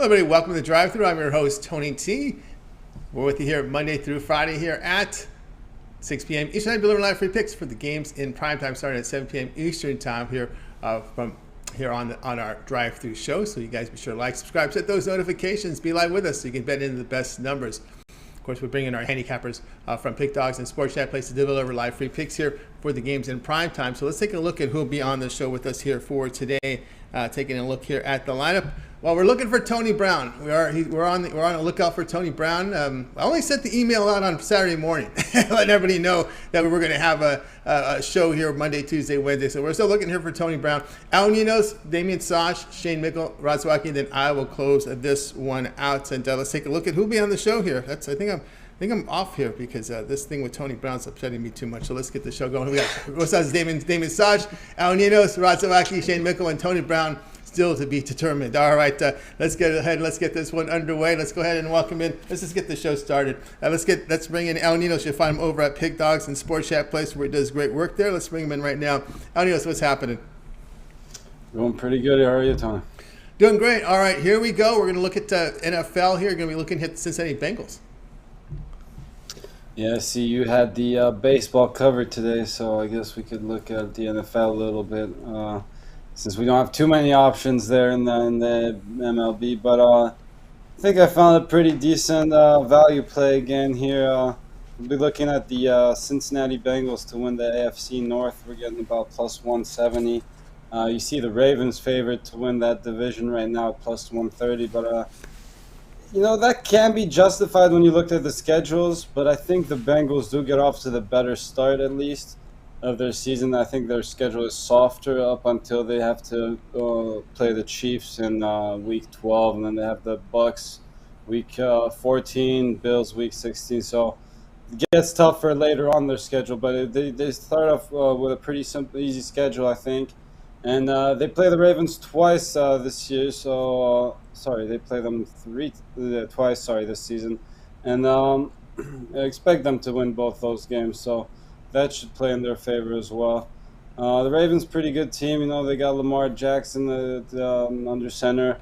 Hello, everybody. Welcome to the Drive-Thru. I'm your host, Tony T. We're with you here Monday through Friday here at 6 p.m. Eastern Time, delivering live free picks for the games in prime time, starting at 7 p.m. Eastern Time here from here on our Drive-Thru show. So you guys be sure to like, subscribe, set those notifications, be live with us so you can bet into the best numbers. Of course, we're bringing our handicappers from Pick Dogs and Sports Chat Place to deliver live free picks here for the games in prime time. So let's take a look at who will be on the show with us here for today. Taking a look here at the lineup. Well, we're looking for Tony Brown. We're on a lookout for Tony Brown. I only sent the email out on Saturday morning, letting everybody know that we were going to have a show here Monday, Tuesday, Wednesday. So we're still looking here for Tony Brown. Ninos, Damian Sosh, Shane Mickle, Zawacky. Then I will close this one out, and let's take a look at who'll be on the show here. I think I'm off here because this thing with Tony Brown's upsetting me too much. So let's get the show going. We got what's that? Damian Sosh, Ninos, Zawacky, Shane Mickle, and Tony Brown. Still to be determined. All right, let's get ahead. Let's get this one underway. Let's go ahead and welcome in. Let's just get the show started. Let's bring in Ninos. You'll find him over at Pick Dogs and Sports Chat Place where he does great work there. Let's bring him in right now. Ninos, what's happening? Going pretty good. How are you, Tony? Doing great. All right, here we go. We're going to look at NFL here. We're going to be looking at the Cincinnati Bengals. Yeah, see, you had the baseball covered today, so I guess we could look at the NFL a little bit. Since we don't have too many options there in the MLB, but I think I found a pretty decent value play again here. We'll be looking at the Cincinnati Bengals to win the AFC North. We're getting about plus 170. You see the Ravens favored to win that division right now, plus 130. But that can be justified when you look at the schedules. But I think the Bengals do get off to the better start at least of their season. I think their schedule is softer up until they have to play the Chiefs in week 12, and then they have the Bucks week 14, Bills week 16. So it gets tougher later on their schedule, but they start off with a pretty simple, easy schedule, I think. And they play the Ravens twice this year. So they play them twice this season, and I expect them to win both those games. So that should play in their favor as well. The Ravens, pretty good team. They got Lamar Jackson under center.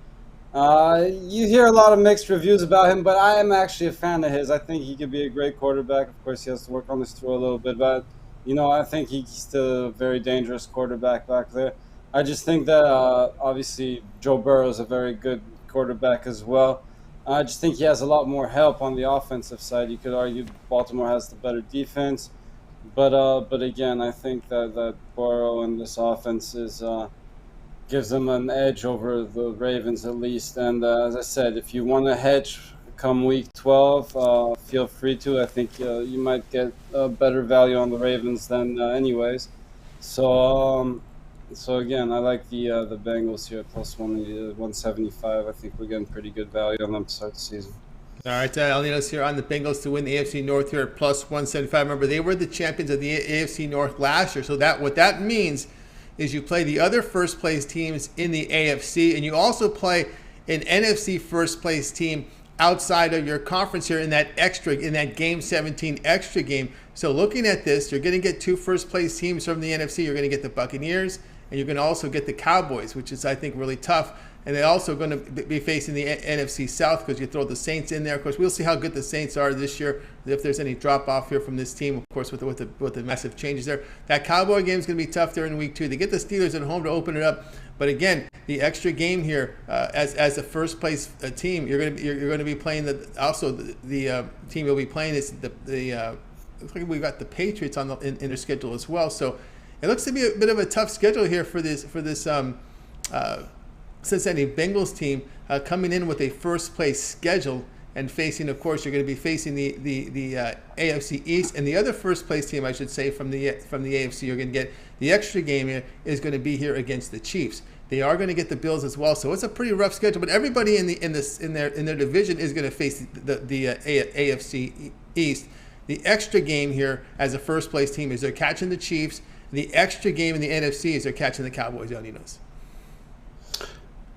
You hear a lot of mixed reviews about him, but I am actually a fan of his. I think he could be a great quarterback. Of course, he has to work on his throw a little bit, but I think he's still a very dangerous quarterback back there. I just think that obviously Joe Burrow is a very good quarterback as well. I just think he has a lot more help on the offensive side. You could argue Baltimore has the better defense. But again, I think that Burrow and this offense gives them an edge over the Ravens at least. And as I said, if you want to hedge come week 12, feel free to. I think you might get a better value on the Ravens than anyways. So again, I like the Bengals here at plus 175. I think we're getting pretty good value on them to start the season. All right, Ninos here on the Bengals to win the AFC North here at plus 175. Remember, they were the champions of the AFC North last year. So what that means is you play the other first place teams in the AFC, and you also play an NFC first place team outside of your conference here in that game 17 extra game. So looking at this, you're going to get two first place teams from the NFC. You're going to get the Buccaneers, and you're going to also get the Cowboys, which is, I think, really tough. And they're also going to be facing the NFC South because you throw the Saints in there. Of course, we'll see how good the Saints are this year. If there's any drop-off here from this team, of course, with the massive changes there. That Cowboy game is going to be tough there in week 2. They get the Steelers at home to open it up. But again, the extra game here, as a first-place team, you're going to be playing the team you'll be playing is looks like we've got the Patriots in their schedule as well. So it looks to be a bit of a tough schedule here for this Cincinnati Bengals team coming in with a first place schedule and facing, of course, you're going to be facing the AFC East, and the other first place team, I should say, from the AFC. You're going to get the extra game here is going to be here against the Chiefs. They are going to get the Bills as well, so it's a pretty rough schedule. But everybody in their division is going to face the AFC East. The extra game here as a first place team is they're catching the Chiefs. The extra game in the NFC is they're catching the Cowboys. Ninos.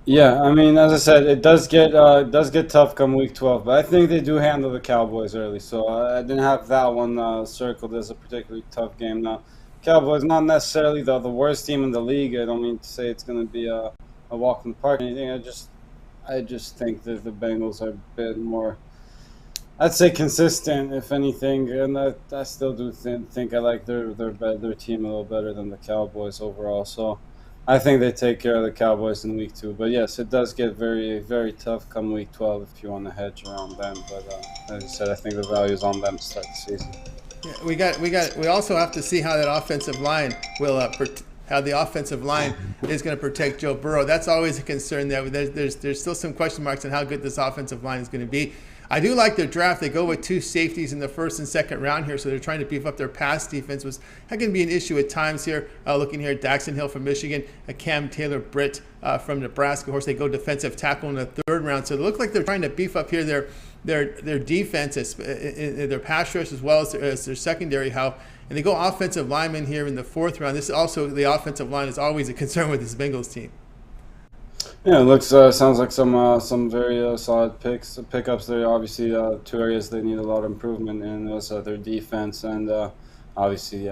Yeah, I mean, as I said, it does get tough come week 12, but I think they do handle the Cowboys early. So I didn't have that one circled as a particularly tough game. Now, Cowboys not necessarily the worst team in the league. I don't mean to say it's going to be a walk in the park or anything. I just think that the Bengals are a bit more, I'd say, consistent, if anything, and I still do think I like their team a little better than the Cowboys overall. So I think they take care of the Cowboys in week 2. But yes, it does get very, very tough come week 12 if you want to hedge around them. But as you said, I think the value is on them to start the season. Yeah, we also have to see how that offensive line will how the offensive line is going to protect Joe Burrow. That's always a concern there. There's still some question marks on how good this offensive line is going to be. I do like their draft. They go with 2 safeties in the first and second round here, so they're trying to beef up their pass defense. That can be an issue at times here. Looking here, Daxton Hill from Michigan, Cam Taylor-Britt from Nebraska. Of course, they go defensive tackle in the 3rd round, so it looks like they're trying to beef up here their defense, their pass rush as well as their secondary. And they go offensive lineman here in the 4th round. This is also, the offensive line is always a concern with this Bengals team. Yeah, it looks sounds like some very solid pickups there. Obviously, 2 areas they need a lot of improvement in is their defense, and obviously,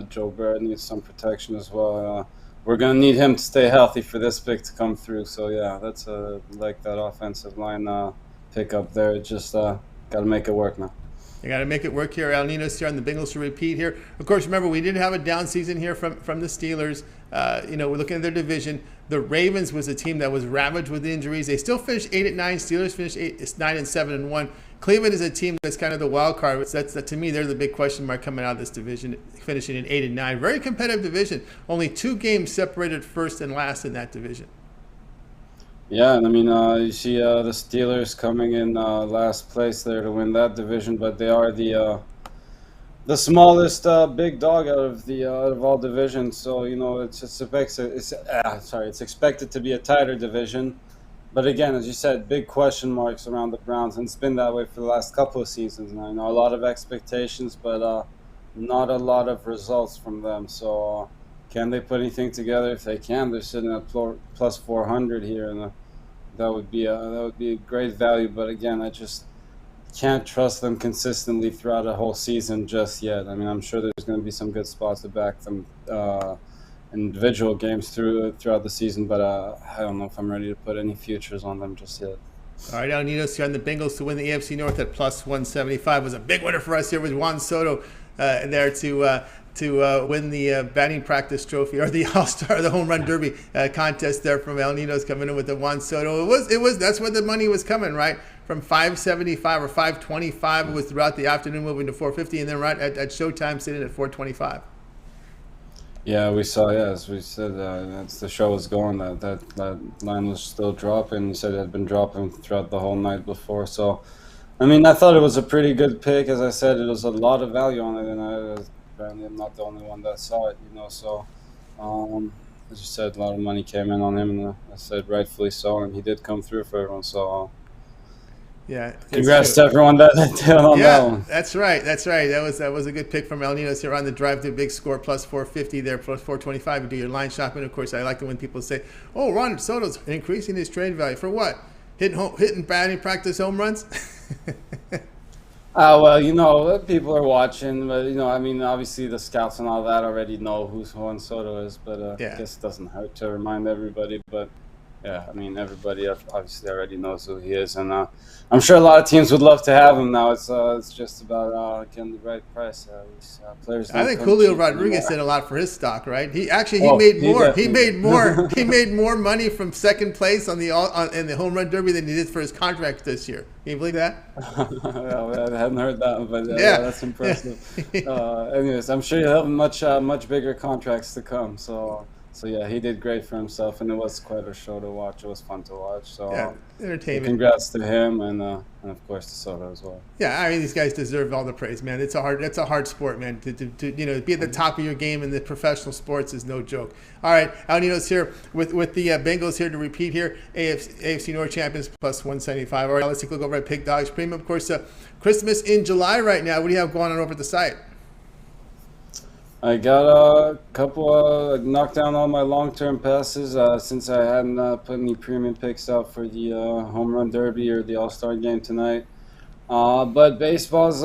Joe Burrow needs some protection as well. We're gonna need him to stay healthy for this pick to come through. So yeah, that's like that offensive line pickup there. Just got to make it work now. They got to make it work here. Ninos here on the Bengals to repeat here. Of course, remember, we did have a down season here from the Steelers. We're looking at their division. The Ravens was a team that was ravaged with injuries. They still finished 8-9. Steelers finished 9-7-1. Cleveland is a team that's kind of the wild card. To me, they're the big question mark coming out of this division, finishing in 8-9. Very competitive division. Only 2 games separated first and last in that division. Yeah, and I mean, you see the Steelers coming in last place there to win that division, but they are the smallest big dog out of all divisions. So it's expected to be a tighter division. But again, as you said, big question marks around the Browns, and it's been that way for the last couple of seasons now. A lot of expectations, but not a lot of results from them. So can they put anything together? If they can, they're sitting at plus 400 here, and that would be a great value. But again, I just can't trust them consistently throughout a whole season just yet. I mean, I'm sure there's going to be some good spots to back them individual games throughout the season, but I don't know if I'm ready to put any futures on them just yet. All right, now Ninos here on the Bengals to win the AFC North at plus 175 was a big winner for us here with Juan Soto there to win the batting practice trophy, or the All-Star, the home run derby contest there from El Ninos, coming in with the Juan Soto. It was that's where the money was coming, right? From 575 or 525, it was throughout the afternoon, moving to 450, and then right at Showtime sitting at 425. Yeah, we saw. Yeah, as we said, as the show was going, that line was still dropping. You said it had been dropping throughout the whole night before. So, I mean, I thought it was a pretty good pick. As I said, it was a lot of value on it, and apparently I'm not the only one that saw it. So as you said, a lot of money came in on him, and I said rightfully so, and he did come through for everyone. So. Yeah, congrats to everyone that did on that one. That's right. That was a good pick from El Ninos here on the drive to big score, plus 450 there, plus 425. You do your line shopping. Of course, I like it when people say, "Oh, Ron Soto's increasing his trade value for what? Hitting batting practice home runs." Well, people are watching, but I mean, obviously the scouts and all that already know who Juan Soto is, but I guess it doesn't hurt to remind everybody. But yeah, I mean, everybody obviously already knows who he is, and I'm sure a lot of teams would love to have him now. It's just about getting the right price. These players. I think Julio Rodriguez did a lot for his stock, right? He made more. He made more money from second place in the home run derby than he did for his contract this year. Can you believe that? I hadn't heard that, but that's impressive. Anyways, I'm sure he'll have much bigger contracts to come. So yeah, he did great for himself, and it was quite a show to watch. It was fun to watch. So entertainment. Congrats to him, and of course to Soto as well. Yeah, I mean, these guys deserve all the praise, man. It's a hard sport, man. To be at the top of your game in the professional sports is no joke. All right, El Ninos here with the Bengals here to repeat here. AFC North champions plus 175. All right, let's take a look over at Pick Dogs Premium. Of course, Christmas in July right now. What do you have going on over at the site? I got a couple knocked down all my long-term passes since I hadn't put any premium picks out for the home run derby or the All-Star game tonight. But baseball's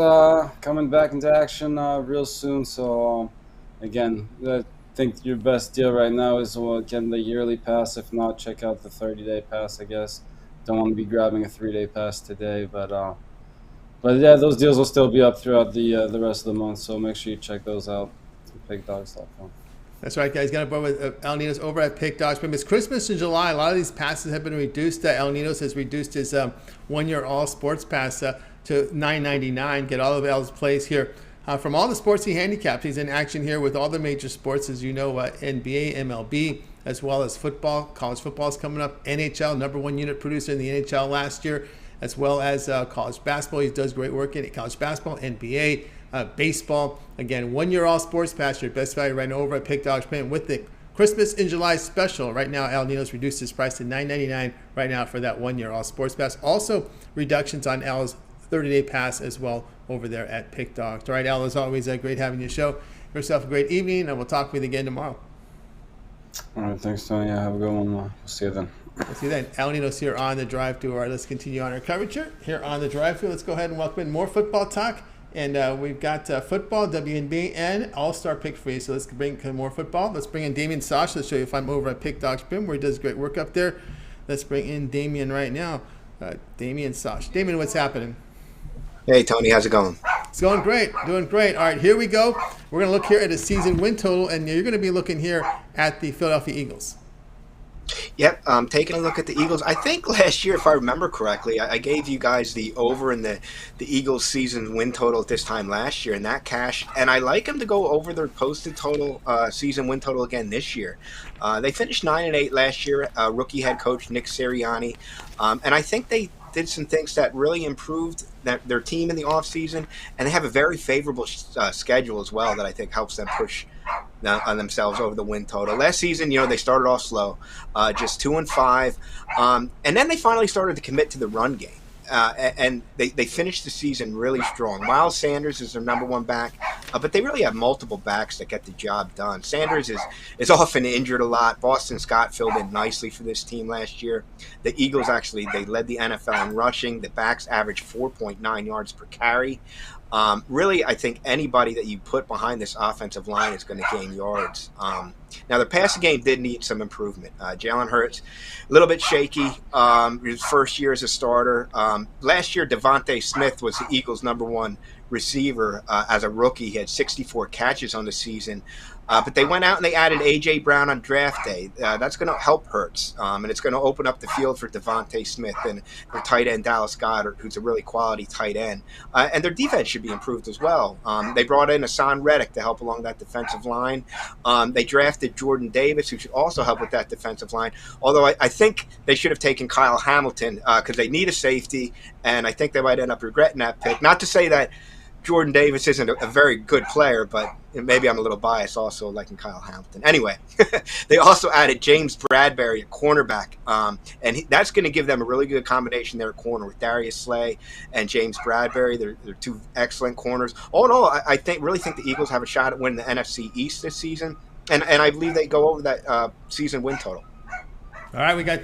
coming back into action real soon. So again, I think your best deal right now is getting the yearly pass. If not, check out the 30-day pass, I guess. don't want to be grabbing a 3-day pass today. But yeah, those deals will still be up throughout the rest of the month. So make sure you check those out at pickdogs.com. That's right, guys. Got a board with El Ninos over at Pick Dogs. It's Christmas in July. A lot of these passes have been reduced. El Ninos has reduced his one-year all sports pass to $9.99. Get all of El's plays here from all the sports he handicaps. He's in action here with all the major sports, as you know, NBA, MLB, as well as football. College football is coming up. NHL, number one unit producer in the NHL last year, as well as college basketball. He does great work in college basketball, NBA, baseball. Again, one-year all sports pass, your best value right now over at Pick Dogs, playing with the Christmas in July special. Right now, El Ninos reduced his price to $9.99 right now for that one-year all sports pass. Also, reductions on El's 30-day pass as well over there at Pick Dogs. All right, El, as always, great having you show. Yourself a great evening, and we'll talk with you again tomorrow. All right, thanks, Tony. Yeah, have a good one. We'll see you then. We'll see you then. El Ninos here on the drive through. All right, let's continue on our coverage here on the drive through. Let's go ahead and welcome in more football talk. And we've got football, WNBA, and all-star pick for you. So let's bring more football. Let's bring in Damian Sosh. Let's show you if I'm over at Pick Dogs Brim, where he does great work up there. Let's bring in Damian right now. Damian Sosh. Damian, what's happening? Hey, Tony. How's it going? It's going great. Doing great. All right, here we go. We're going to look here at a season win total, and you're going to be looking here at the Philadelphia Eagles. Yep, taking a look at the Eagles. I think last year, if I remember correctly, I gave you guys the over in the Eagles season win total at this time last year, and that cashed. And I like them to go over their posted total season win total again this year. They finished 9-8 last year. Rookie head coach Nick Sirianni, and I think they did some things that really improved their team in the offseason, and they have a very favorable schedule as well that I think helps them push on themselves over the win total. Last season, they started off slow, just 2-5, and then they finally started to commit to the run game. And they finished the season really strong. Miles Sanders is their number one back, but they really have multiple backs that get the job done. Sanders is often injured a lot. Boston Scott filled in nicely for this team last year. The Eagles they led the NFL in rushing. The backs averaged 4.9 yards per carry. Really, I think anybody that you put behind this offensive line is going to gain yards. Now, the passing game did need some improvement. Jalen Hurts, a little bit shaky. His first year as a starter. Last year, Devontae Smith was the Eagles' number one receiver as a rookie. He had 64 catches on the season. But they went out and they added A.J. Brown on draft day. That's going to help Hurts, and it's going to open up the field for Devontae Smith and their tight end Dallas Goedert, who's a really quality tight end. And their defense should be improved as well. They brought in Hassan Reddick to help along that defensive line. They drafted Jordan Davis, who should also help with that defensive line. Although I think they should have taken Kyle Hamilton because they need a safety, and I think they might end up regretting that pick. Not to say that Jordan Davis isn't a very good player, but maybe I'm a little biased also liking Kyle Hamilton. Anyway, they also added James Bradbury, a cornerback, and that's going to give them a really good combination there at corner with Darius Slay and James Bradbury. They're two excellent corners. All in all, I really think the Eagles have a shot at winning the NFC East this season, and I believe they go over that season win total. All right, we got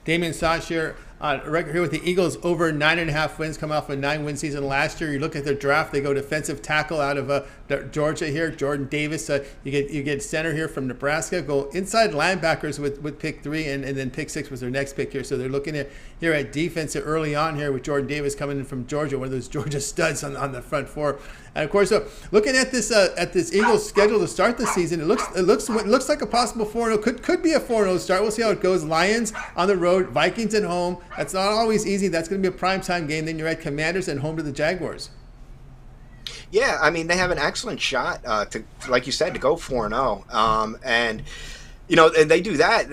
Damian Sosh here. Record here with the Eagles over 9.5 wins, coming off a 9-win season last year. You look at their draft; they go defensive tackle out of Georgia here, Jordan Davis. You get center here from Nebraska. Go inside linebackers with pick 3, and then pick 6 was their next pick here. So they're looking at here at defense early on here with Jordan Davis coming in from Georgia, one of those Georgia studs on the front four. And of course, looking at this Eagles schedule to start the season, it looks like a possible 4-0. Could be a 4-0 start. We'll see how it goes. Lions on the road, Vikings at home. That's not always easy. That's going to be a primetime game. Then you're at Commanders and home to the Jaguars. Yeah, I mean, they have an excellent shot to, like you said, to go 4-0. And they do that.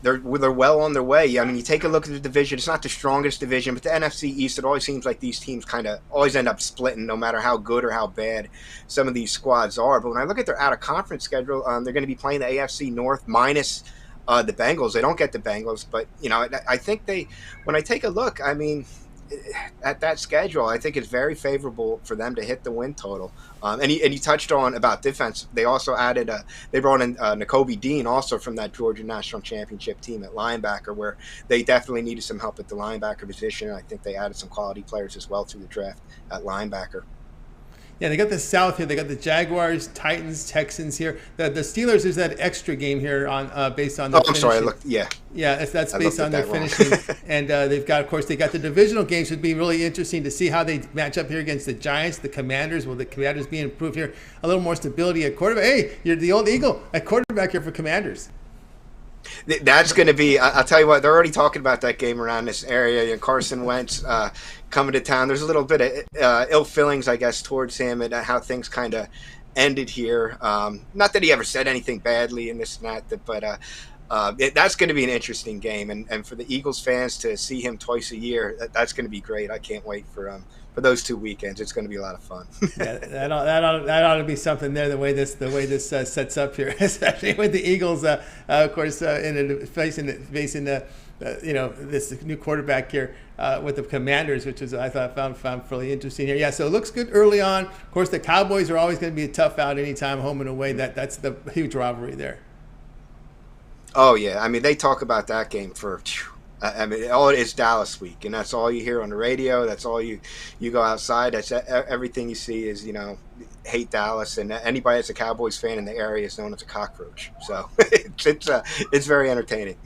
They're well on their way. I mean, you take a look at the division. It's not the strongest division, but the NFC East, it always seems like these teams kind of always end up splitting, no matter how good or how bad some of these squads are. But when I look at their out-of-conference schedule, they're going to be playing the AFC North minus the Bengals. They don't get the Bengals, but I think when I take a look, I mean, at that schedule, I think it's very favorable for them to hit the win total. And you touched on about defense. They also added they brought in Nakobe Dean also from that Georgia National Championship team at linebacker, where they definitely needed some help at the linebacker position. I think they added some quality players as well through the draft at linebacker. Yeah, they got the South here. They got the Jaguars, Titans, Texans here. The Steelers is that extra game here on based on their I'm finishing. sorry. Yeah. Yeah, that's based on their finishing. And they've got, of course, they got the divisional games. Would be really interesting to see how they match up here against the Giants, the Commanders. Will the Commanders be improved here? A little more stability at quarterback. Hey, you're the old Eagle at quarterback here for Commanders. That's going to be. I'll tell you what. They're already talking about that game around this area. And Carson Wentz coming to town. There's a little bit of ill feelings, I guess, towards him and how things kind of ended here. Not that he ever said anything badly in this and that, but that's going to be an interesting game. And for the Eagles fans to see him twice a year, that's going to be great. I can't wait for those 2 weekends. It's going to be a lot of fun. Yeah, that ought to be something there. The way this sets up here, especially with the Eagles, of course, facing this new quarterback here with the Commanders, which is I found really interesting here. Yeah, so it looks good early on. Of course, the Cowboys are always going to be a tough out anytime home and away. That's the huge rivalry there. Oh yeah, I mean they talk about that game for. I mean, it's Dallas week, and that's all you hear on the radio. That's all you go outside. That's everything you see is hate Dallas, and anybody that's a Cowboys fan in the area is known as a cockroach. So it's very entertaining.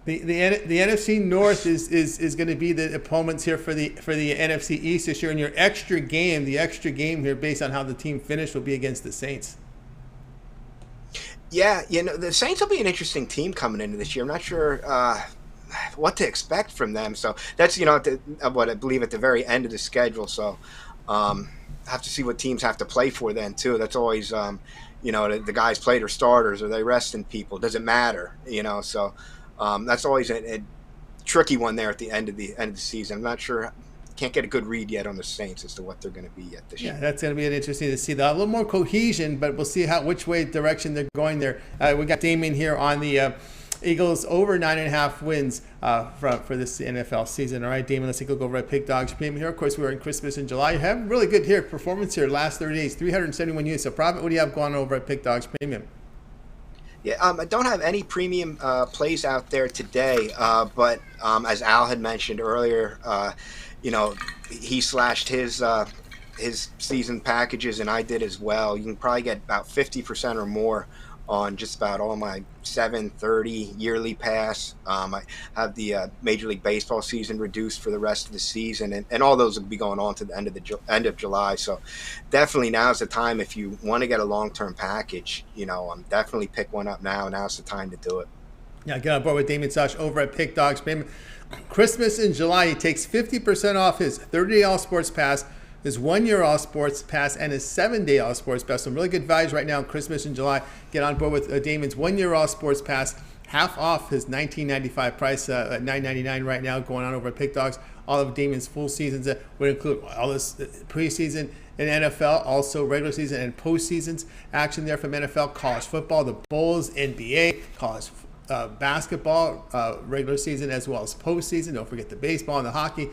The NFC North is going to be the opponents here for the NFC East this year, and your extra game, here based on how the team finished, will be against the Saints. Yeah, the Saints will be an interesting team coming into this year. I'm not sure what to expect from them. So that's what I believe at the very end of the schedule. So have to see what teams have to play for then too. That's always the guys play their starters, or they resting people. Doesn't matter, So that's always a tricky one there at the end of the season. I'm not sure. Can't get a good read yet on the Saints as to what they're going to be yet this year. Yeah, that's going to be interesting to see. They'll have a little more cohesion, but we'll see which direction they're going there. We got Damian here on the Eagles over 9.5 wins for this NFL season. All right, Damian, let's take a look over at Pick Dogs Premium here. Of course, we're in Christmas in July. You have really good performance here last 30 days, 371 units of profit. What do you have going on over at Pick Dogs Premium? Yeah, I don't have any premium plays out there today, but as Al had mentioned earlier, he slashed his season packages, and I did as well. You can probably get about 50% or more on just about all my 730 yearly pass. I have the Major League Baseball season reduced for the rest of the season, and all those will be going on to the end of July. So definitely now's the time if you want to get a long-term package. Definitely pick one up now. Now's the time to do it. Yeah, get on board with Damian Sosh over at Pick Dogs Premium. Christmas in July, he takes 50% off his 30-day All Sports Pass, his 1-year All Sports Pass, and his 7-day All Sports Pass. Some really good values right now, Christmas in July. Get on board with Damian's 1-year All Sports Pass, half off his $19.95 price at $9.99 right now, going on over at Pick Dogs. All of Damian's full seasons would include all this preseason in NFL, also regular season and postseasons action there from NFL, college football, the Bulls, NBA, college basketball, regular season as well as postseason. Don't forget the baseball and the hockey.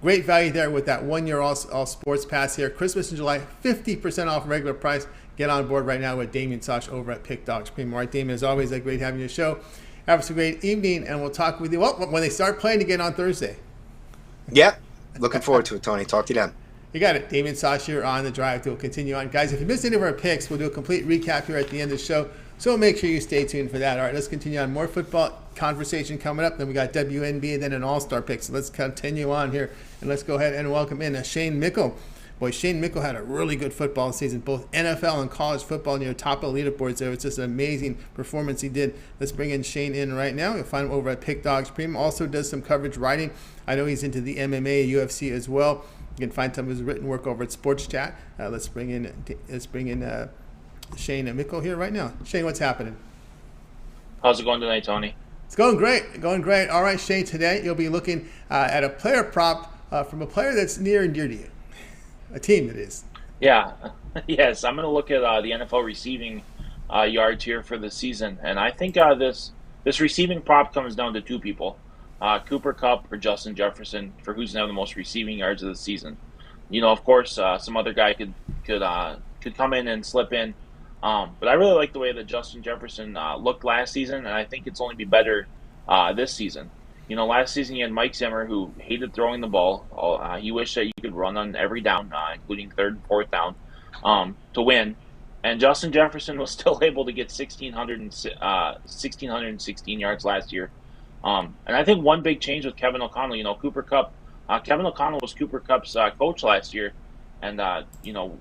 Great value there with that 1-year all sports pass here. Christmas in July, 50% off regular price. Get on board right now with Damian Sosh over at Pick Dogs Premium. All right, Damian, as always, great having your show. Have a great evening, and we'll talk with you when they start playing again on Thursday. Yep. Looking forward to it, Tony. Talk to you then. You got it. Damian Sosh here on The Drive. We'll continue on. Guys, if you missed any of our picks, we'll do a complete recap here at the end of the show. So make sure you stay tuned for that. All right, let's continue on. More football conversation coming up. Then we got WNBA and then an all-star pick. So let's continue on here. And let's go ahead and welcome in Shane Mickle. Boy, Shane Mickle had a really good football season, both NFL and college football near top of leaderboards there. It's just an amazing performance he did. Let's bring in Shane in right now. You'll find him over at Pick Dogs Premium. Also does some coverage writing. I know he's into the MMA, UFC as well. You can find some of his written work over at Sports Chat. Let's bring in Shane Mickle here right now. Shane, what's happening? How's it going tonight, Tony? It's going great. Going great. All right, Shane, today you'll be looking at a player prop from a player that's near and dear to you. A team, that is. Yeah. Yes, I'm going to look at the NFL receiving yards here for the season. And I think this receiving prop comes down to two people, Cooper Kupp or Justin Jefferson, for who's going to have the most receiving yards of the season. Of course, some other guy could come in and slip in. But I really like the way that Justin Jefferson looked last season, and I think it's only be better this season. Last season you had Mike Zimmer, who hated throwing the ball. He wished that you could run on every down, including third and fourth down, to win. And Justin Jefferson was still able to get 1,616 yards last year. And I think one big change with Kevin O'Connell, Cooper Kupp, Kevin O'Connell was Cooper Kupp's coach last year. And,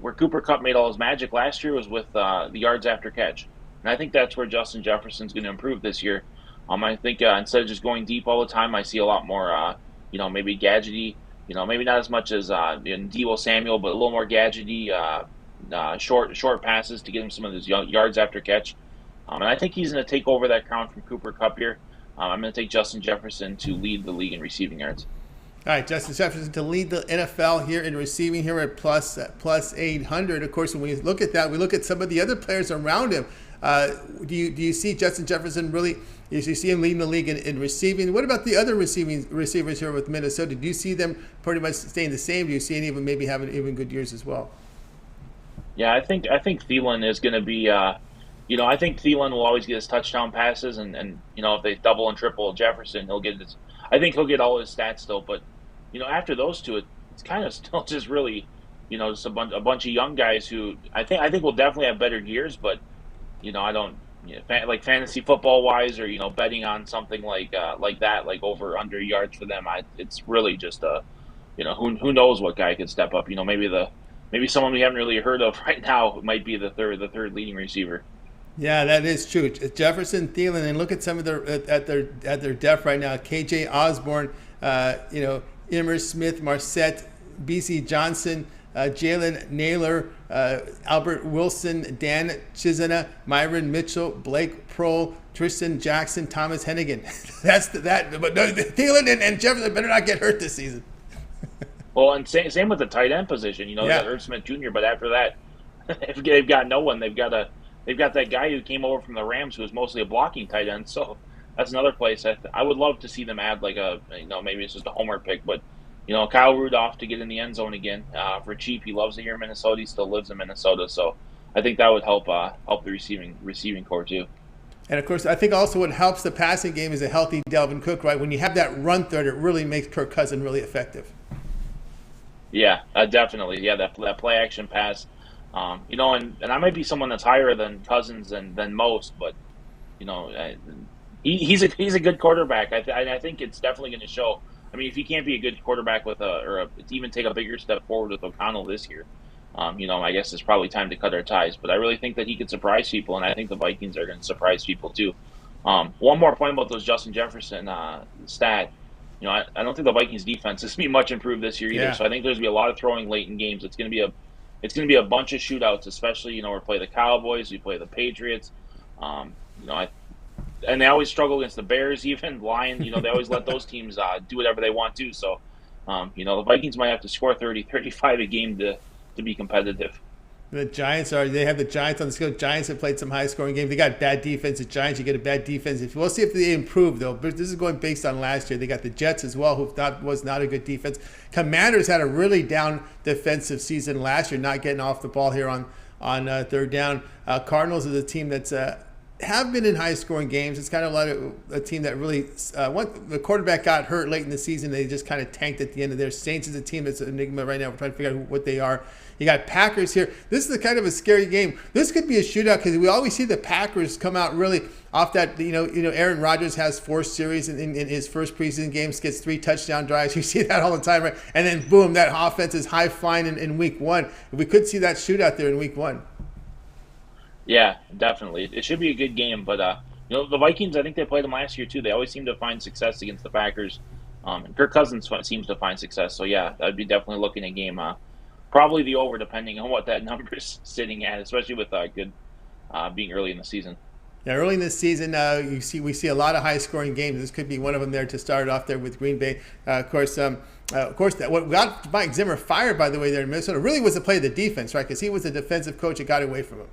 where Cooper Kupp made all his magic last year was with the yards after catch. And I think that's where Justin Jefferson's going to improve this year. I think instead of just going deep all the time, I see a lot more, maybe gadgety, maybe not as much as Deebo Samuel, but a little more gadgety, short passes to get him some of those yards after catch. And I think he's going to take over that crown from Cooper Kupp here. I'm going to take Justin Jefferson to lead the league in receiving yards. All right, Justin Jefferson to lead the NFL here in receiving here at plus 800. Of course, when we look at that, we look at some of the other players around him. Do you see Justin Jefferson really? You see him leading the league in receiving. What about the other receivers here with Minnesota? Do you see them pretty much staying the same? Do you see any of them maybe having even good years as well? Yeah, I think Thielen is going to be. I think Thielen will always get his touchdown passes, and if they double and triple Jefferson, he'll get his. I think he'll get all his stats still, but after those two, it's kind of still just really, just a bunch of young guys who I think will definitely have better years, but I don't like fantasy football wise or betting on something like that, like over under yards for them. It's really just who knows what guy could step up. Maybe someone we haven't really heard of right now might be the third leading receiver. Yeah, that is true. Jefferson, Thielen, and look at some of their at their depth right now. KJ Osborne, Emmer Smith, Marset, BC Johnson, Jalen Naylor, Albert Wilson, Dan Chisena, Myron Mitchell, Blake Prohl, Tristan Jackson, Thomas Hennigan. But no, Thielen and Jefferson better not get hurt this season. Well, and same with the tight end position. They got Irv Smith Jr., but after that, they've got no one. They've got that guy who came over from the Rams who was mostly a blocking tight end. So that's another place I would love to see them add maybe it's just a homer pick, but Kyle Rudolph to get in the end zone again for cheap. He loves it here in Minnesota. He still lives in Minnesota, so I think that would help the receiving core too. And of course, I think also what helps the passing game is a healthy Dalvin Cook. Right, when you have that run threat, it really makes Kirk Cousins really effective. Yeah, definitely. Yeah, that play action pass. And I might be someone that's higher than Cousins than most, but he's a good quarterback. I think it's definitely going to show. I mean, if he can't be a good quarterback to even take a bigger step forward with O'Connell this year, I guess it's probably time to cut our ties. But I really think that he could surprise people, and I think the Vikings are going to surprise people too. One more point about those Justin Jefferson stat. I don't think the Vikings defense is going to be much improved this year either. Yeah. So I think there's going to be a lot of throwing late in games. It's going to be a bunch of shootouts, especially we play the Cowboys, we play the Patriots. And they always struggle against the Bears, even Lions. They always let those teams do whatever they want to. So the Vikings might have to score 30, 35 a game to be competitive. The Giants they have the Giants on the schedule. Giants have played some high-scoring games. They got bad defense. The Giants, you get a bad defense. We'll see if they improve, though. But this is going based on last year. They got the Jets as well, who was not a good defense. Commanders had a really down defensive season last year, not getting off the ball here on third down. Cardinals is a team that's have been in high-scoring games. It's kind of a team that really the quarterback got hurt late in the season. They just kind of tanked at the end of their. Saints is a team that's an enigma right now. We're trying to figure out what they are. You got Packers here. This is a kind of a scary game. This could be a shootout because we always see the Packers come out really off that. Aaron Rodgers has 4 series in his first preseason games, gets 3 touchdown drives. You see that all the time, right? And then boom, that offense is high flying in week 1. We could see that shootout there in week 1. Yeah, definitely. It should be a good game, but the Vikings, I think they played them last year too. They always seem to find success against the Packers. And Kirk Cousins seems to find success. So yeah, I'd be definitely looking at game. Probably the over, depending on what that number is sitting at, especially with good being early in the season. Yeah, early in the season, we see a lot of high-scoring games. This could be one of them there to start off there with Green Bay. Of course, what got Mike Zimmer fired, by the way, there in Minnesota really was the play of the defense, right? Because he was the defensive coach that got away from him.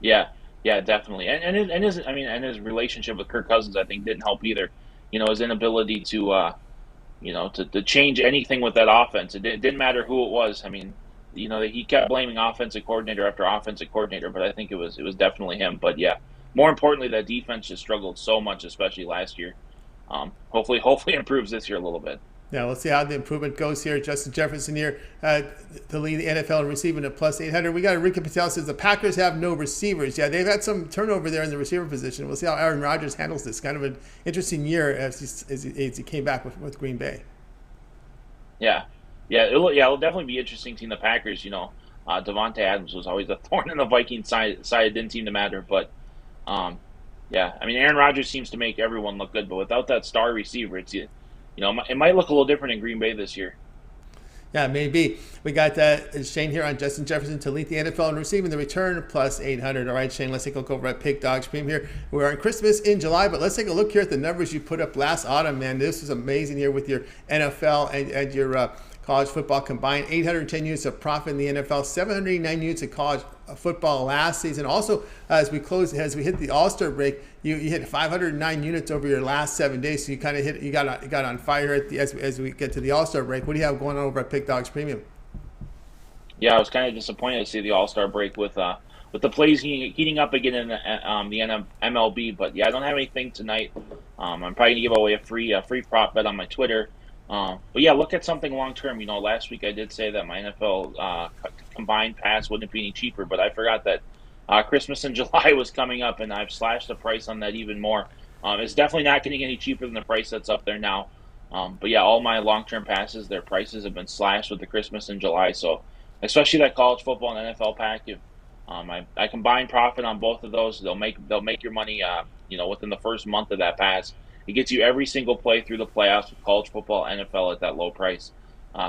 Yeah, definitely, and his relationship with Kirk Cousins, I think, didn't help either. His inability to change anything with that offense. It didn't matter who it was. I mean, he kept blaming offensive coordinator after offensive coordinator, but I think it was definitely him. But yeah, more importantly, that defense just struggled so much, especially last year. Hopefully improves this year a little bit. Yeah, we'll see how the improvement goes here. Justin Jefferson here to lead the NFL in receiving at plus 800. We got Enrique Patel says the Packers have no receivers. Yeah, they've had some turnover there in the receiver position. We'll see how Aaron Rodgers handles this. Kind of an interesting year as he came back with Green Bay. It'll definitely be interesting seeing the Packers. Devontae Adams was always a thorn in the Vikings side. It didn't seem to matter, but Aaron Rodgers seems to make everyone look good, but without that star receiver, it might look a little different in Green Bay this year. Yeah, maybe. We got Shane here on Justin Jefferson to lead the NFL in receiving the return plus 800. All right, Shane, let's take a look over at Pick Dog Stream here. We're on Christmas in July, but let's take a look here at the numbers you put up last autumn, man. This was amazing here with your NFL and your college football combined. 810 units of profit in the NFL, 789 units of college football last season. Also, as we hit the All-Star break, you hit 509 units over your last 7 days. So you got on fire as we get to the All-Star break. What do you have going on over at Pick Dogs Premium? Yeah, I was kind of disappointed to see the All-Star break with the plays heating up again in the MLB. But yeah, I don't have anything tonight. I'm probably gonna give away a free prop bet on my Twitter. But yeah, look at something long term. Last week I did say that my NFL combined pass wouldn't be any cheaper, but I forgot that Christmas in July was coming up, and I've slashed the price on that even more. It's definitely not getting any cheaper than the price that's up there now. But yeah, all my long term passes, their prices have been slashed with the Christmas in July. So especially that college football and NFL pack, if I combine profit on both of those, they'll make your money within the first month of that pass. It gets you every single play through the playoffs with college football, NFL at that low price.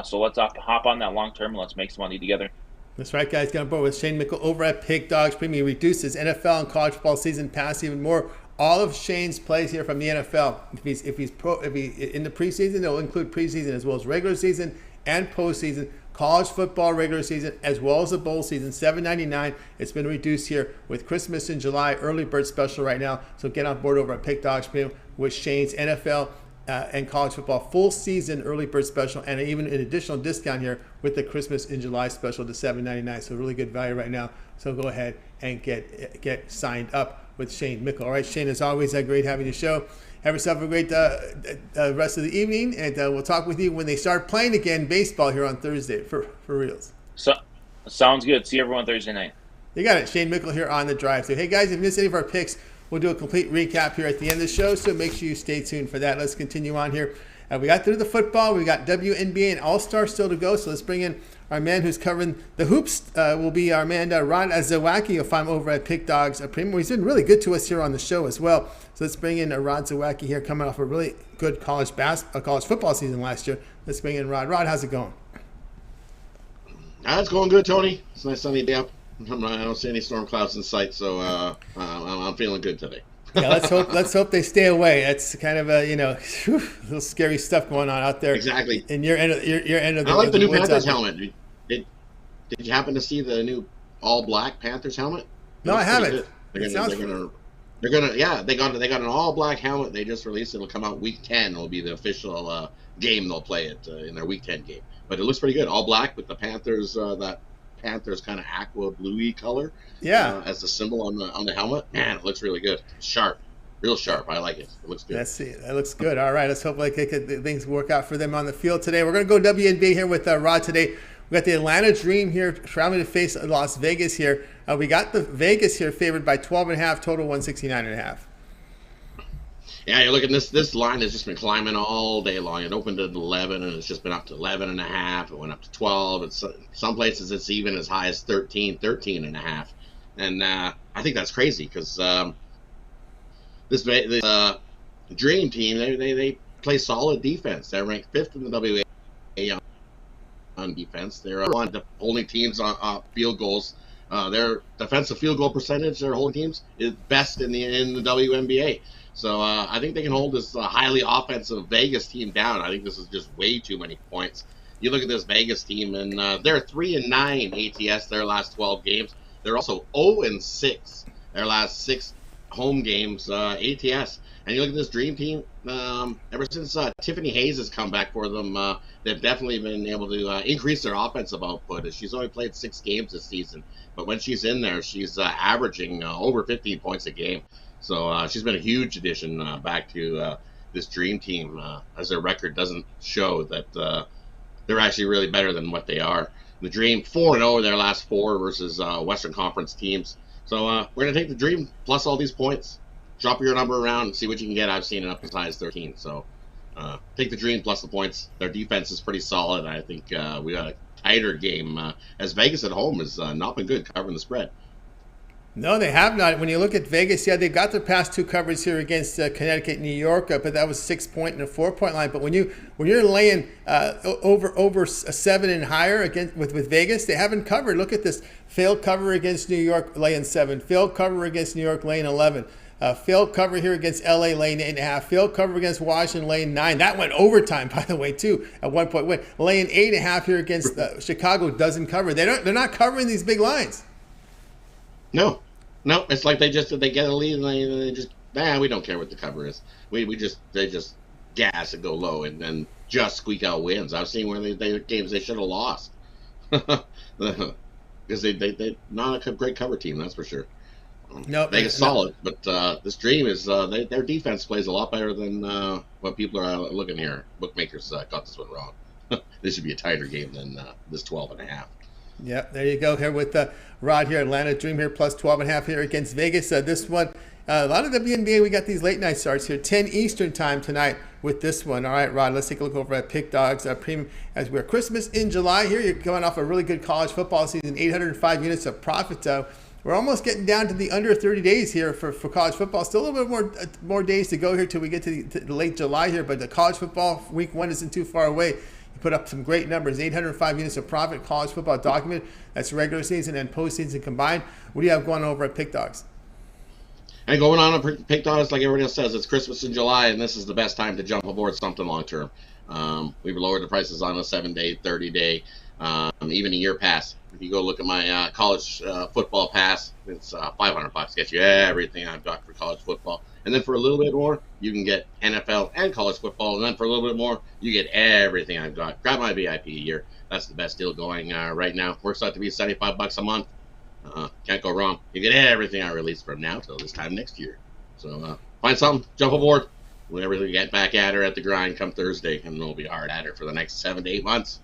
So let's hop on that long term and let's make some money together. That's right, guys. Get on board with Shane Mickle over at Pick Dogs Premium. Reduces NFL and college football season pass even more. All of Shane's plays here from the NFL. If he's in the preseason, it'll include preseason as well as regular season and postseason. College football regular season as well as the bowl season, $7.99. It's been reduced here with Christmas in July, early bird special right now. So get on board over at Pick Dogs Premium with Shane's NFL and college football full season early bird special, and even an additional discount here with the Christmas in July special to $7.99. So really good value right now. So go ahead and get signed up with Shane Mickle. All right, Shane, as always, great having you show. Have yourself a great rest of the evening, and we'll talk with you when they start playing again baseball here on Thursday for reals. So, sounds good. See everyone Thursday night. You got it. Shane Mickle here on the drive. So, hey, guys, if you missed any of our picks, we'll do a complete recap here at the end of the show, so make sure you stay tuned for that. Let's continue on here. We got through the football. We got WNBA and All-Star still to go, so let's bring in our man who's covering the hoops. Will be our man, Rod Zawacky. You'll find him over at Pick Dogs Premium. He's been really good to us here on the show as well. So let's bring in Rod Zawacky here, coming off a really good college football season last year. Let's bring in Rod. Rod, how's it going? It's going good, Tony. It's a nice sunny day up. I don't see any storm clouds in sight, so I'm feeling good today. Yeah, let's hope they stay away. That's kind of a little scary stuff going on out there. Exactly. In your end of the. I like the new Panthers helmet. Did you happen to see the new all black Panthers helmet? No, I haven't. They got an all black helmet. They just released it. It'll come out week 10. It'll be the official game they'll play it in their week 10 game. But it looks pretty good. All black with the Panthers that Panthers kind of aqua bluey color. Yeah. As the symbol on the helmet. Man, it looks really good. It's sharp. Real sharp. I like it. It looks good. Let's see. That looks good. All right. Let's hope things work out for them on the field today. We're going to go WNBA here with Rod today. We got the Atlanta Dream here traveling to face Las Vegas here. We got the Vegas here favored by 12.5, total 169.5. Yeah, you're looking, this line has just been climbing all day long. It opened at 11, and it's just been up to 11.5. It went up to 12. And some places it's even as high as 13.5. And I think that's crazy because this Dream team, they play solid defense. They're ranked 5th in the WA on defense. They're one of the holding teams on field goals. Their defensive field goal percentage, their holding teams, is best in the WNBA. So I think they can hold this highly offensive Vegas team down. I think this is just way too many points. You look at this Vegas team, and they're 3-9 ATS their last 12 games. They're also 0-6 their last 6 home games ATS. And you look at this Dream team, ever since Tiffany Hayes has come back for them, they've definitely been able to increase their offensive output. She's only played 6 games this season, but when she's in there, she's averaging over 15 points a game. So she's been a huge addition back to this dream team, as their record doesn't show that they're actually really better than what they are. The Dream 4-0 their last 4 versus Western Conference teams. So we're going to take the Dream plus all these points. Drop your number around and see what you can get. I've seen it up as high as 13. So take the Dream plus the points. Their defense is pretty solid. I think we got a tighter game as Vegas at home has not been good covering the spread. No, they have not. When you look at Vegas, yeah, they've got their past 2 covers here against Connecticut and New York, but that was 6-point and a 4-point line. But when you're laying over a 7 and higher against with Vegas, they haven't covered. Look at this: failed cover against New York, laying 7. Failed cover against New York, laying 11. Failed cover here against LA, laying 8.5. Failed cover against Washington, laying 9. That went overtime, by the way, too. At 1 point win, laying 8.5 here against Chicago doesn't cover. They're not covering these big lines. No, it's like they get a lead and they just we don't care what the cover is. They just gas and go low and then just squeak out wins. I've seen where they games they should have lost because they not a great cover team, that's for sure. Vegas solid, but this Dream is their defense plays a lot better than what people are looking here. Bookmakers got this one wrong. This should be a tighter game than this 12.5. Yep, there you go here with Rod here, Atlanta Dream here, plus 12.5 here against Vegas. This one, a lot of WNBA, we got these late night starts here, 10 Eastern time tonight with this one. All right, Rod, let's take a look over at Pick Dogs Premium as we're Christmas in July here. You're coming off a really good college football season, 805 units of profit. We're almost getting down to the under 30 days here for college football. Still a little bit more days to go here till we get to the late July here, but the college football week 1 isn't too far away. Put up some great numbers, 805 units of profit, college football document. That's regular season and postseason combined. What do you have going over at Pick Dogs? And going on at Pick Dogs, like everybody else says, it's Christmas in July, and this is the best time to jump aboard something long term. We've lowered the prices on a 7-day, 30-day, even a year pass. If you go look at my college football pass, it's $500. Gets you everything I've got for college football. And then for a little bit more, you can get NFL and college football. And then for a little bit more, you get everything I've got. Grab my VIP a year. That's the best deal going right now. Works out to be $75 a month. Can't go wrong. You get everything I release from now till this time next year. So find something, jump aboard. Whenever we get back at her at the grind come Thursday, and we'll be hard at her for the next 7 to 8 months.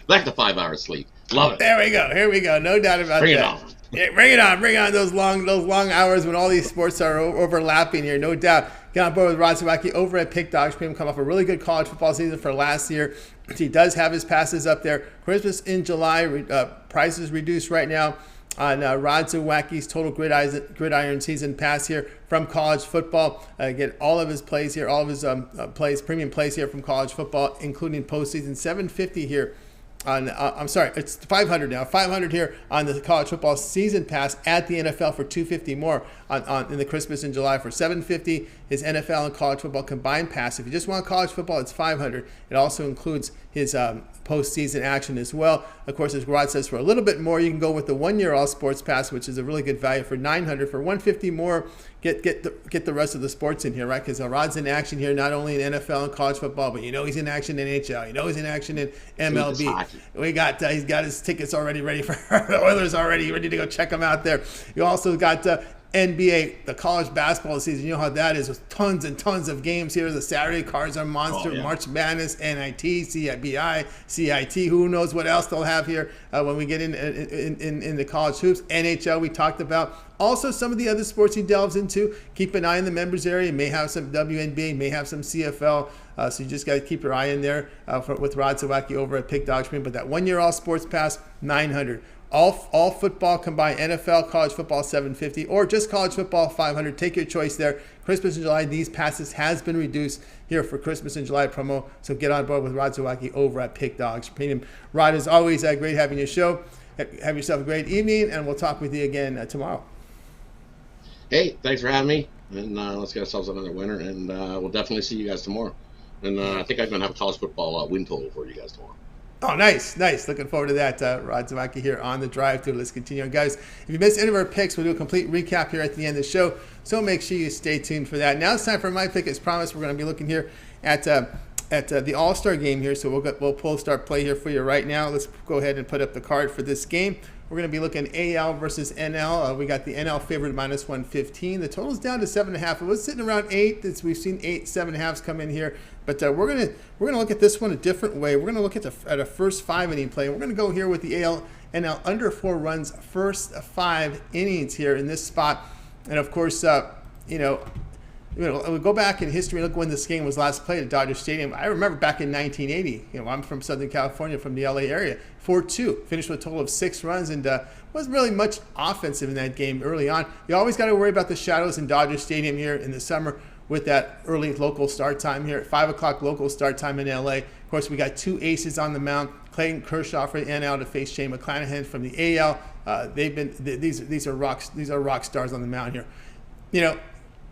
Back to 5 hours sleep. Love it. There we go. Here we go. No doubt about Bring that. it on. Yeah, bring it on. Bring on those long hours when all these sports are overlapping here. No doubt. Get on board with Rod Zawacky over at Pick Dogs Premium. Come off a really good college football season for last year. He does have his passes up there. Christmas in July. Prices reduced right now on Rod Zawacky's total gridiron season pass here from college football. Get all of his plays here, all of his premium plays here from college football, including postseason. $750 here. I'm sorry, it's $500 now. $500 here on the college football season pass at the NFL for $250 more in the Christmas in July for $750. His NFL and college football combined pass. If you just want college football, it's $500. It also includes his postseason action as well. Of course, as Rod says, for a little bit more, you can go with the 1 year all sports pass, which is a really good value for $900. For $150 more, get the rest of the sports in here, right? Because Rod's in action here, not only in NFL and college football, but he's in action in NHL. He's in action in MLB. He's got his tickets already ready for the Oilers already ready to go check them out there. You also got NBA, the college basketball season. You know how that is with tons and tons of games here. The Saturday cards are monster. March Madness, NIT, CIBI, CIT. Who knows what else they'll have here when we get in the college hoops. NHL we talked about. Also, some of the other sports he delves into. Keep an eye in the members area. May have some WNBA, may have some CFL. So you just got to keep your eye in there with Rod Zawacky over at Pick Dogs Premium. But that 1 year all sports pass, $900. All football combined, NFL, college football, $750, or just college football, $500. Take your choice there. Christmas in July, these passes has been reduced here for Christmas in July promo. So get on board with Rod Zawacky over at Pick Dogs Premium. Rod, as always, great having your show. Have yourself a great evening, and we'll talk with you again tomorrow. Hey, thanks for having me, and let's get ourselves another winner, and we'll definitely see you guys tomorrow. And I think I'm going to have a college football win total for you guys tomorrow. Oh, nice. Looking forward to that. Rod Zawacky here on the drive through. Let's continue on, guys. If you missed any of our picks, we'll do a complete recap here at the end of the show. So make sure you stay tuned for that. Now it's time for my pick. As promised, we're going to be looking here at the All-Star game here. So we'll pull start play here for you right now. Let's go ahead and put up the card for this game. We're going to be looking AL versus NL. We got the NL favored -115. The total's down to 7.5. It was sitting around 8. We've seen 8, 7.5s come in here. But we're gonna look at this one a different way. We're gonna look at a first 5 inning play. We're gonna go here with the AL NL under 4 runs, first 5 innings here in this spot. And of course, we go back in history and look when this game was last played at Dodger Stadium. I remember back in 1980. I'm from Southern California, from the LA area. 4-2, finished with a total of 6 runs, and wasn't really much offensive in that game early on. You always got to worry about the shadows in Dodger Stadium here in the summer with that early local start time here at 5 o'clock local start time in LA. Of course, we got 2 aces on the mound. Clayton Kershaw for the NL to face Shane McClanahan from the AL. These are rock stars on the mound here.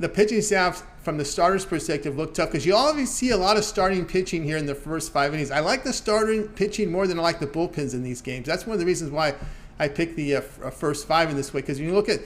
The pitching staff, from the starters' perspective, look tough because you always see a lot of starting pitching here in the first 5 innings. I like the starting pitching more than I like the bullpens in these games. That's one of the reasons why I picked the first 5 in this way. Because when you look at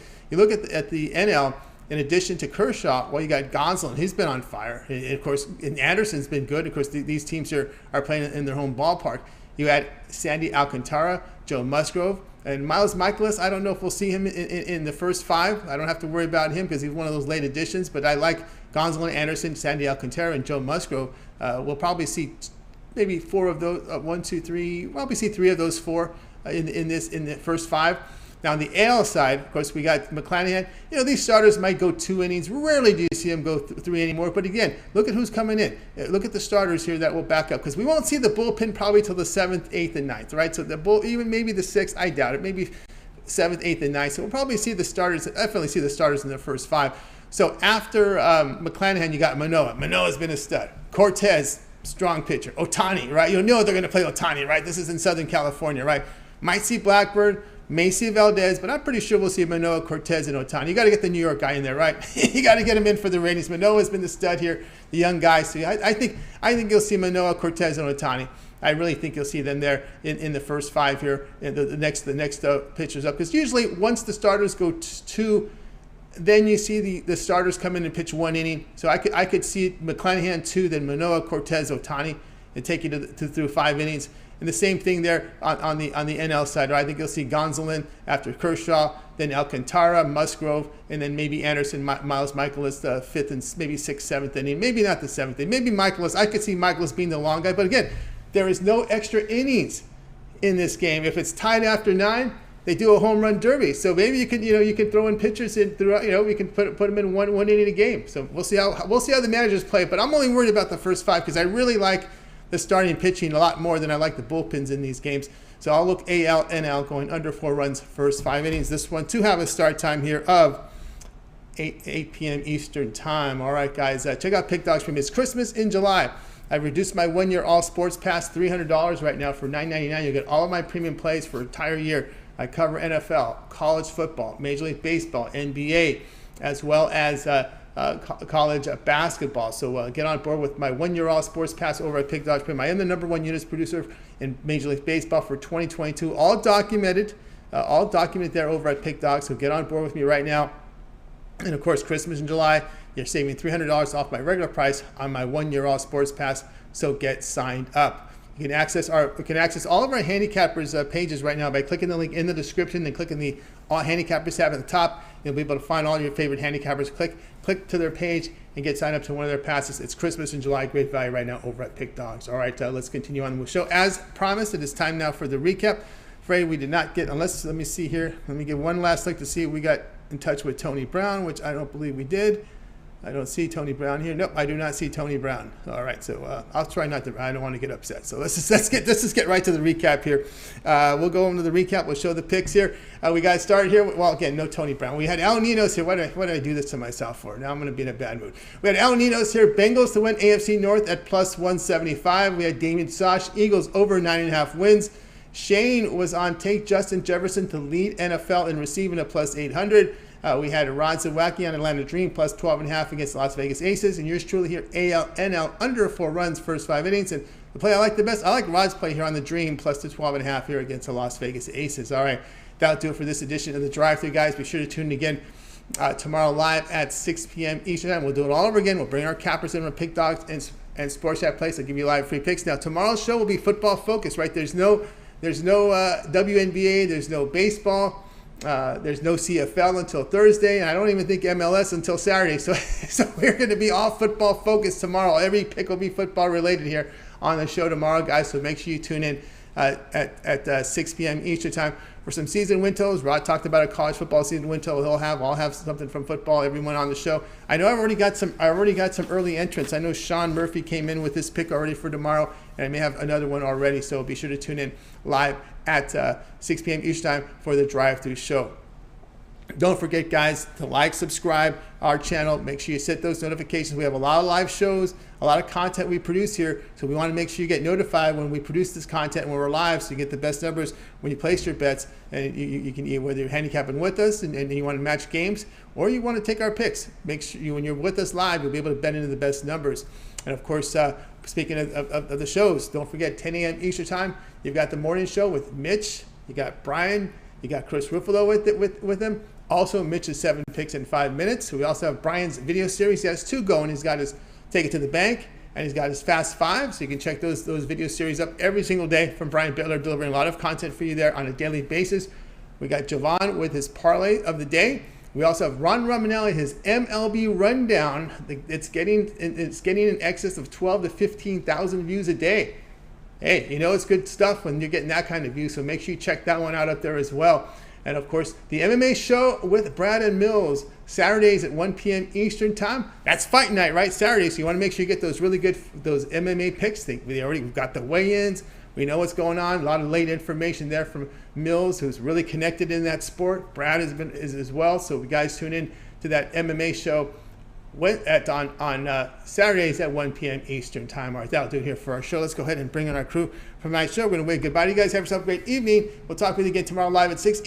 the NL, in addition to Kershaw, well, you got Gonsolin. He's been on fire. And of course, and Anderson's been good. Of course, these teams here are playing in their home ballpark. You had Sandy Alcantara, Joe Musgrove, and Miles Michaelis. I don't know if we'll see him in the first 5. I don't have to worry about him because he's one of those late additions. But I like Gonsolin, Anderson, Sandy Alcantara, and Joe Musgrove. We'll probably see maybe 4 of those. 1, 2, 3. We'll probably see 3 of those 4 in the first 5. Now on the AL side, of course, we got McClanahan. These starters might go 2 innings. Rarely do you see them go 3 anymore. But again, look at who's coming in. Look at the starters here that will back up, because we won't see the bullpen probably till the 7th, 8th, and 9th, right? So even maybe the 6th, I doubt it. Maybe 7th, 8th, and 9th. So we'll probably see the starters. Definitely see the starters in the first 5. So after McClanahan, you got Manoah. Manoah's been a stud. Cortez, strong pitcher. Ohtani, right? They're going to play Ohtani, right? This is in Southern California, right? Might see Blackburn. May see Valdez, but I'm pretty sure we'll see Manoah, Cortez, and Ohtani. You got to get the New York guy in there, right? You got to get him in for the ratings. Manoah's been the stud here, the young guy. So I think you'll see Manoah, Cortez, and Ohtani. I really think you'll see them there in the first 5 here, and the next pitchers up. Because usually once the starters go 2, then you see the starters come in and pitch 1 inning. So I could see McClanahan 2, then Manoah, Cortez, Ohtani, and take you through 5 innings. And the same thing there on the NL side. Right? I think you'll see Gonsolin after Kershaw, then Alcantara, Musgrove, and then maybe Anderson, Miles Michaelis, the 5th and maybe 6th, 7th inning. Maybe not the 7th inning. Maybe Michaelis. I could see Michaelis being the long guy. But again, there is no extra innings in this game. If it's tied after 9, they do a home run derby. So maybe you can throw in pitchers in throughout. We can put them in one inning a game. So we'll see how the managers play. But I'm only worried about the first 5 because I really like the starting pitching a lot more than I like the bullpens in these games. So I'll look AL, NL going under 4 runs first 5 innings. This one to have a start time here of 8 p.m. Eastern time. All right, guys, check out Pick Dogs for me. It's Christmas in July. I've reduced my 1-year all sports pass $300 right now for $9.99. You'll get all of my premium plays for an entire year. I cover NFL, college football, Major League Baseball, NBA, as well as college basketball. So get on board with my 1-year all sports pass over at Pick Dogs. I am the #1 units producer in Major League Baseball for 2022. All documented there over at Pick Dogs. So get on board with me right now. And of course, Christmas in July, you're saving $300 off my regular price on my 1-year all sports pass. So get signed up. You can access all of our handicappers pages right now by clicking the link in the description and clicking the All Handicappers tab at the top. You'll be able to find all your favorite handicappers. Click to their page and get signed up to one of their passes. It's Christmas in July. Great value right now over at Pick Dogs. All right, let's continue on with the show. As promised, it is time now for the recap. Afraid we did not get, let me see here. Let me give one last look to see if we got in touch with Tony Brown, which I don't believe we did. I don't see Tony Brown here. Nope, I do not see Tony Brown. All right, so I'll try not to. I don't want to get upset. So let's just get right to the recap here. We'll go into the recap. We'll show the picks here. We got started here. Well, again, no Tony Brown. We had Al Ninos here. Why did I do this to myself for? Now I'm going to be in a bad mood. We had Al Ninos here. Bengals to win AFC North at +175. We had Damian Sosh. Eagles over 9.5 wins. Shane was on take Justin Jefferson to lead NFL in receiving at +800. We had Rod Zawacky on Atlanta Dream +12.5 against the Las Vegas Aces. And yours truly here, AL, NL, under 4 runs first 5 innings. And the play I like the best, I like Rod's play here on the Dream +12.5 here against the Las Vegas Aces. All right, that'll do it for this edition of the Drive-Thru, guys. Be sure to tune in again tomorrow live at 6 p.m. Eastern Time. We'll do it all over again. We'll bring our cappers in with Pick Dogs and Sports Chat Place. I'll give you live free picks. Now, tomorrow's show will be football focused, right? There's no There's no WNBA. There's no baseball. There's no CFL until Thursday, and I don't even think MLS until Saturday. So we're going to be all football focused tomorrow. Every pick will be football related here on the show tomorrow, guys. So make sure you tune in at 6 p.m. Eastern time for some season win totals. Rod talked about a college football season win total. I'll have something from football. Everyone on the show. I know I already got some early entrants. I know Sean Murphy came in with this pick already for tomorrow, and I may have another one already. So be sure to tune in live at 6 p.m. Eastern time for the drive-through show. Don't forget, guys, to like, subscribe our channel. Make sure you set those notifications. We have a lot of live shows, a lot of content we produce here. So we want to make sure you get notified when we produce this content when we're live, so you get the best numbers when you place your bets. And you can, whether you're handicapping with us and you want to match games, or you want to take our picks. Make sure when you're with us live, you'll be able to bet into the best numbers. And of course, speaking of the shows, don't forget 10 a.m. Eastern time. You've got the morning show with Mitch. You got Brian. You got Chris Ruffalo with him. Also, Mitch's 7 picks in 5 minutes. We also have Brian's video series. He has 2 going. He's got his Take It to the Bank, and he's got his Fast 5. So you can check those video series up every single day from Brian Bittler, delivering a lot of content for you there on a daily basis. We got Javon with his parlay of the day. We also have Ron Romanelli, his MLB rundown. It's getting in excess of 12 to 15,000 views a day. Hey, it's good stuff when you're getting that kind of view. So make sure you check that one out up there as well. And of course, the MMA show with Brad and Mills, Saturdays at 1 p.m. Eastern time. That's fight night, right? Saturday. So you want to make sure you get those really good, those MMA picks. We've got the weigh-ins. We know what's going on. A lot of late information there from Mills, who's really connected in that sport. Brad is as well. So you guys tune in to that MMA show on Saturdays at 1 p.m. Eastern time. All right, that'll do it here for our show. Let's go ahead and bring in our crew from my show. We're going to wave goodbye to you guys. Have yourself a great evening. We'll talk with you again tomorrow live at 6.